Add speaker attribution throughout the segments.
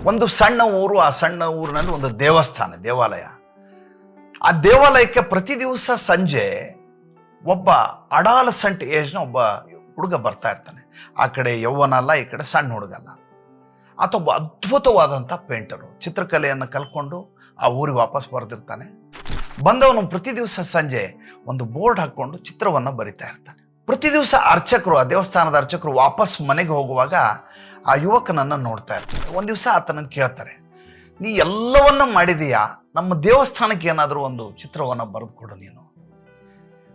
Speaker 1: ಒಂದು ಸಣ್ಣ ಊರು, ಆ ಸಣ್ಣ ಊರಿನಲ್ಲಿ ಒಂದು ದೇವಾಲಯ. ಆ ದೇವಾಲಯಕ್ಕೆ ಪ್ರತಿ ದಿವಸ ಸಂಜೆ ಒಬ್ಬ ಅಡಾಲಸೆಂಟ್ ಏಜ್ನ ಒಬ್ಬ ಹುಡುಗ ಬರ್ತಾ ಇರ್ತಾನೆ. ಆ ಕಡೆ ಯೌವನ ಅಲ್ಲ, ಈ ಕಡೆ ಸಣ್ಣ ಹುಡುಗಲ್ಲ. ಆತ ಒಬ್ಬ ಅದ್ಭುತವಾದಂಥ ಪೇಂಟರು. ಚಿತ್ರಕಲೆಯನ್ನು ಕಲ್ಕೊಂಡು ಆ ಊರಿಗೆ ವಾಪಸ್ ಬರೆದಿರ್ತಾನೆ. ಬಂದವನು ಪ್ರತಿ ದಿವಸ ಸಂಜೆ ಒಂದು ಬೋರ್ಡ್ ಹಾಕ್ಕೊಂಡು ಚಿತ್ರವನ್ನು ಬರಿತಾ ಇರ್ತಾನೆ. ಪ್ರತಿ ದಿವಸ ಅರ್ಚಕರು, ಆ ದೇವಸ್ಥಾನದ ಅರ್ಚಕರು ವಾಪಸ್ ಮನೆಗೆ ಹೋಗುವಾಗ ಆ ಯುವಕನನ್ನು ನೋಡ್ತಾ ಇರ್ತಾರೆ. ಒಂದು ದಿವಸ ಆತನನ್ನು ಕೇಳ್ತಾರೆ, ನೀ ಎಲ್ಲವನ್ನ ಮಾಡಿದೀಯಾ, ನಮ್ಮ ದೇವಸ್ಥಾನಕ್ಕೆ ಏನಾದರೂ ಒಂದು ಚಿತ್ರವನ್ನು ಬರೆದು ಕೊಡು. ನೀನು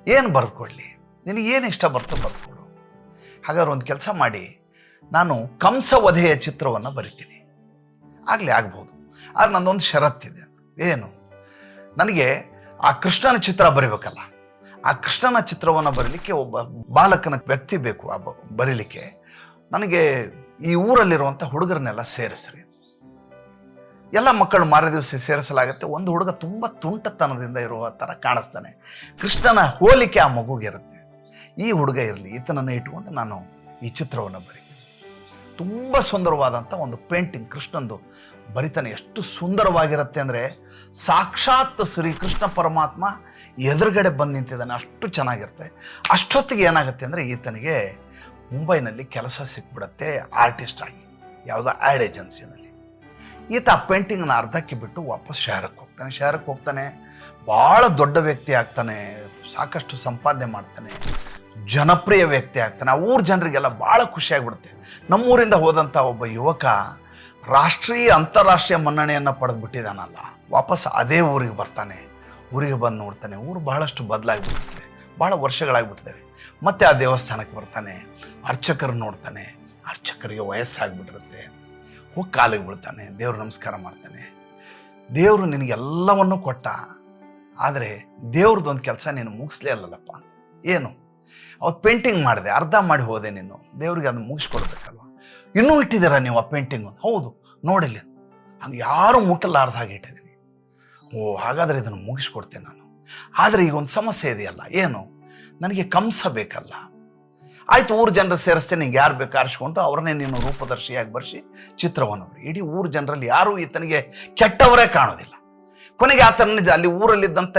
Speaker 1: ಏನು ಬರೆದು ಕೊಡಲಿ, ನಿನಗೆ ಏನು ಇಷ್ಟ ಬರ್ತೋ ಬರೆದು ಕೊಡು. ಹಾಗಾದ್ರೆ ಒಂದು ಕೆಲಸ ಮಾಡಿ, ನಾನು ಕಂಸ ವಧೆಯ ಚಿತ್ರವನ್ನು ಬರಿತೀನಿ. ಆಗಲಿ, ಆಗ್ಬೋದು. ಆದ್ರೆ ನಂದೊಂದು ಷರತ್ತಿದೆ. ಏನು? ನನಗೆ ಆ ಕೃಷ್ಣನ ಚಿತ್ರ ಬರಿಬೇಕಲ್ಲ. ಆ ಕೃಷ್ಣನ ಚಿತ್ರವನ್ನು ಬರೀಲಿಕ್ಕೆ ಒಬ್ಬ ಬಾಲಕನ ವ್ಯಕ್ತಿ ಬೇಕು. ಬರೀಲಿಕ್ಕೆ ನನಗೆ ಈ ಊರಲ್ಲಿರುವಂಥ ಹುಡುಗರನ್ನೆಲ್ಲ ಸೇರಿಸ್ರಿ. ಎಲ್ಲ ಮಕ್ಕಳು ಮಾರನೇ ದಿವಸ ಸೇರಿಸಲಾಗುತ್ತೆ. ಒಂದು ಹುಡುಗ ತುಂಬ ತುಂಟತನದಿಂದ ಇರುವ ಥರ ಕಾಣಿಸ್ತಾನೆ. ಕೃಷ್ಣನ ಹೋಲಿಕೆ ಆ ಮಗುಗಿರುತ್ತೆ. ಈ ಹುಡುಗ ಇರಲಿ, ಈತನನ್ನು ಇಟ್ಕೊಂಡು ನಾನು ಈ ಚಿತ್ರವನ್ನು ಬರೀತೀನಿ. ತುಂಬ ಸುಂದರವಾದಂಥ ಒಂದು ಪೇಂಟಿಂಗ್ ಕೃಷ್ಣಂದು ಬರಿತಾನೆ. ಎಷ್ಟು ಸುಂದರವಾಗಿರುತ್ತೆ ಅಂದರೆ, ಸಾಕ್ಷಾತ್ ಶ್ರೀ ಕೃಷ್ಣ ಪರಮಾತ್ಮ ಎದುರುಗಡೆ ಬಂದು ನಿಂತಿದ್ದಾನೆ. ಅಷ್ಟು ಚೆನ್ನಾಗಿರುತ್ತೆ. ಅಷ್ಟೊತ್ತಿಗೆ ಏನಾಗುತ್ತೆ ಅಂದರೆ, ಈತನಿಗೆ ಮುಂಬೈನಲ್ಲಿ ಕೆಲಸ ಸಿಕ್ಬಿಡುತ್ತೆ ಆರ್ಟಿಸ್ಟ್ ಆಗಿ, ಯಾವುದೋ ಆ್ಯಡ್ ಏಜೆನ್ಸಿನಲ್ಲಿ. ಈತ ಆ ಪೇಂಟಿಂಗ್ನ ಅರ್ಧಕ್ಕೆ ಬಿಟ್ಟು ವಾಪಸ್ ಶಹರಕ್ಕೆ ಹೋಗ್ತಾನೆ. ಭಾಳ ದೊಡ್ಡ ವ್ಯಕ್ತಿ ಆಗ್ತಾನೆ, ಸಾಕಷ್ಟು ಸಂಪಾದನೆ ಮಾಡ್ತಾನೆ, ಜನಪ್ರಿಯ ವ್ಯಕ್ತಿ ಆಗ್ತಾನೆ. ಆ ಊರ ಜನರಿಗೆಲ್ಲ ಭಾಳ ಖುಷಿಯಾಗ್ಬಿಡುತ್ತೆ. ನಮ್ಮೂರಿಂದ ಹೋದಂಥ ಒಬ್ಬ ಯುವಕ ರಾಷ್ಟ್ರೀಯ ಅಂತಾರಾಷ್ಟ್ರೀಯ ಮನ್ನಣೆಯನ್ನು ಪಡೆದುಬಿಟ್ಟಿದ್ದಾನಲ್ಲ. ವಾಪಸ್ ಅದೇ ಊರಿಗೆ ಬರ್ತಾನೆ. ಊರಿಗೆ ಬಂದು ನೋಡ್ತಾನೆ, ಊರು ಬಹಳಷ್ಟು ಬದಲಾಗಿಬಿಟ್ಟಿದೆ, ಭಾಳ ವರ್ಷಗಳಾಗ್ಬಿಟ್ಟಿದ್ದಾವೆ. ಮತ್ತೆ ಆ ದೇವಸ್ಥಾನಕ್ಕೆ ಬರ್ತಾನೆ, ಅರ್ಚಕರು ನೋಡ್ತಾನೆ. ಅರ್ಚಕರಿಗೆ ವಯಸ್ಸಾಗ್ಬಿಟ್ಟಿರುತ್ತೆ. ಹೋಗಿ ಕಾಲಿಗೆ ಬೀಳ್ತಾನೆ, ದೇವ್ರು ನಮಸ್ಕಾರ ಮಾಡ್ತಾನೆ. ದೇವರು ನಿನಗೆಲ್ಲವನ್ನೂ ಕೊಟ್ಟ, ಆದರೆ ದೇವ್ರದ್ದೊಂದು ಕೆಲಸ ನೀನು ಮುಗಿಸ್ಲೇ ಅಲ್ಲಲ್ಲಪ್ಪ. ಏನು? ಅವತ್ತು ಪೇಂಟಿಂಗ್ ಮಾಡಿದೆ, ಅರ್ಧ ಮಾಡಿ ಹೋದೆ. ನೀನು ದೇವ್ರಿಗೆ ಅದನ್ನು ಮುಗಿಸ್ಕೊಡ್ಬೇಕಲ್ವ. ಇನ್ನೂ ಇಟ್ಟಿದ್ದೀರಾ ನೀವು ಆ ಪೇಂಟಿಂಗು? ಹೌದು, ನೋಡಿಲ್ಲ, ಹಂಗೆ ಯಾರೂ ಮುಟ್ಟಲಾರ್ದ ಹಾಗೆ ಇಟ್ಟಿದ್ದೀನಿ. ಓ, ಹಾಗಾದರೆ ಇದನ್ನು ಮುಗಿಸ್ಕೊಡ್ತೇನೆ ನಾನು. ಆದರೆ ಈಗ ಒಂದು ಸಮಸ್ಯೆ ಇದೆಯಲ್ಲ. ಏನು? ನನಗೆ ಕಂಸ ಬೇಕಲ್ಲ. ಆಯಿತು, ಊರು ಜನರು ಸೇರಿಸ್ತೇನೆ, ನಿಂಗೆ ಯಾರು ಬೇಕು ಆರಿಸ್ಕೊಂಡು ಅವ್ರನ್ನೇ ನೀನು ರೂಪದರ್ಶಿಯಾಗಿ ಬರ್ಸಿ ಚಿತ್ರವನ್ನು ಬರಿ. ಇಡೀ ಊರು ಜನರಲ್ಲಿ ಯಾರೂ ಈತನಿಗೆ ಕೆಟ್ಟವರೇ ಕಾಣೋದಿಲ್ಲ. ಕೊನೆಗೆ ಆತನಿದ್ದ ಅಲ್ಲಿ ಊರಲ್ಲಿದ್ದಂಥ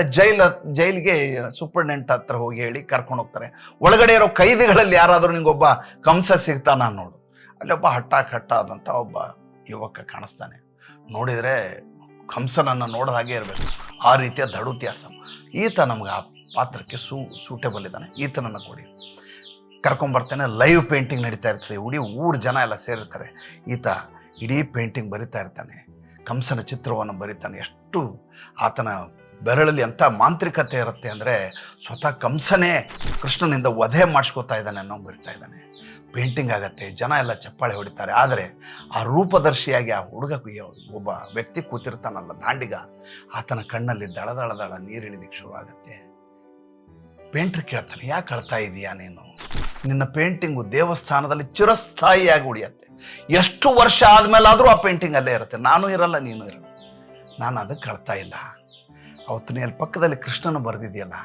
Speaker 1: ಜೈಲಿಗೆ ಸೂಪರ್ಡೆಂಟ್ ಹತ್ರ ಹೋಗಿ ಹೇಳಿ ಕರ್ಕೊಂಡು ಹೋಗ್ತಾರೆ. ಒಳಗಡೆ ಇರೋ ಕೈದಿಗಳಲ್ಲಿ ಯಾರಾದರೂ ನಿಂಗೊಬ್ಬ ಕಂಸ ಸಿಗ್ತಾನ ನೋಡು. ಅಲ್ಲಿ ಒಬ್ಬ ಹಟ್ಟ ಆದಂಥ ಒಬ್ಬ ಯುವಕ ಕಾಣಿಸ್ತಾನೆ. ನೋಡಿದರೆ ಕಂಸನನ್ನು ನೋಡಿದ ಹಾಗೆ ಇರಬೇಕು, ಆ ರೀತಿಯ ದಡುತ್ಯಾಸ. ಈತ ನಮ್ಗೆ ಆ ಪಾತ್ರಕ್ಕೆ ಸೂಟೇಬಲ್ ಇದ್ದಾನೆ, ಈತನನ್ನು ಕೊಡಿ. ಕರ್ಕೊಂಬರ್ತಾನೆ. ಲೈವ್ ಪೇಂಟಿಂಗ್ ನಡೀತಾ ಇರ್ತದೆ. ಇಡೀ ಊರು ಜನ ಎಲ್ಲ ಸೇರಿರ್ತಾರೆ. ಈತ ಇಡೀ ಪೇಂಟಿಂಗ್ ಬರಿತಾ ಇರ್ತಾನೆ, ಕಂಸನ ಚಿತ್ರವನ್ನು ಬರಿತಾನೆ. ಎಷ್ಟು ಆತನ ಬೆರಳಲ್ಲಿ ಅಂಥ ಮಾಂತ್ರಿಕತೆ ಇರುತ್ತೆ ಅಂದರೆ, ಸ್ವತಃ ಕಂಸನೇ ಕೃಷ್ಣನಿಂದ ವಧೆ ಮಾಡಿಸ್ಕೋತಾ ಇದ್ದಾನೆ ಅನ್ನೋ ಬರಿತಾ ಇದ್ದಾನೆ. ಪೇಂಟಿಂಗ್ ಆಗತ್ತೆ, ಜನ ಎಲ್ಲ ಚಪ್ಪಾಳೆ ಹೊಡಿತಾರೆ. ಆದರೆ ಆ ರೂಪದರ್ಶಿಯಾಗಿ ಆ ಹುಡುಗ ಒಬ್ಬ ವ್ಯಕ್ತಿ ಕೂತಿರ್ತಾನಲ್ಲ, ದಾಂಡಿಗ, ಆತನ ಕಣ್ಣಲ್ಲಿ ದಳ ನೀರಿಳಿಲಿಕ್ಕೆ ಶುರುವಾಗತ್ತೆ. ಪೇಂಟ್ರ್ ಕೇಳ್ತಾನೆ, ಯಾಕೆ ಅಳ್ತಾ ಇದೀಯಾ ನೀನು? ನಿನ್ನ ಪೇಂಟಿಂಗು ದೇವಸ್ಥಾನದಲ್ಲಿ ಚಿರಸ್ಥಾಯಿಯಾಗಿ ಉಳಿಯತ್ತೆ. ಎಷ್ಟು ವರ್ಷ ಆದಮೇಲಾದರೂ ಆ ಪೇಂಟಿಂಗ್ ಅಲ್ಲೇ ಇರುತ್ತೆ. ನಾನು ಇರಲ್ಲ, ನೀನು ಇರಲ್ಲ. ನಾನು ಅದಕ್ಕೆ ಅಳ್ತಾ ಇಲ್ಲ. ಅವತ್ತು ನೀನು ಪಕ್ಕದಲ್ಲಿ ಕೃಷ್ಣನ ಬರೆದಿದೆಯಲ್ಲ,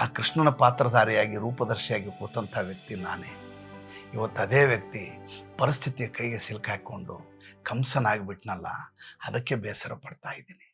Speaker 1: ಆ ಕೃಷ್ಣನ ಪಾತ್ರಧಾರಿಯಾಗಿ ರೂಪದರ್ಶಿಯಾಗಿ ಕೂತಂಥ ವ್ಯಕ್ತಿ ನಾನೇ. ಇವತ್ತು ಅದೇ ವ್ಯಕ್ತಿ ಪರಿಸ್ಥಿತಿಯ ಕೈಗೆ ಸಿಲುಕಾಕೊಂಡು ಕಂಸನಾಗಿಬಿಟ್ನಲ್ಲ, ಅದಕ್ಕೆ ಬೇಸರ ಪಡ್ತಾ ಇದ್ದೀನಿ.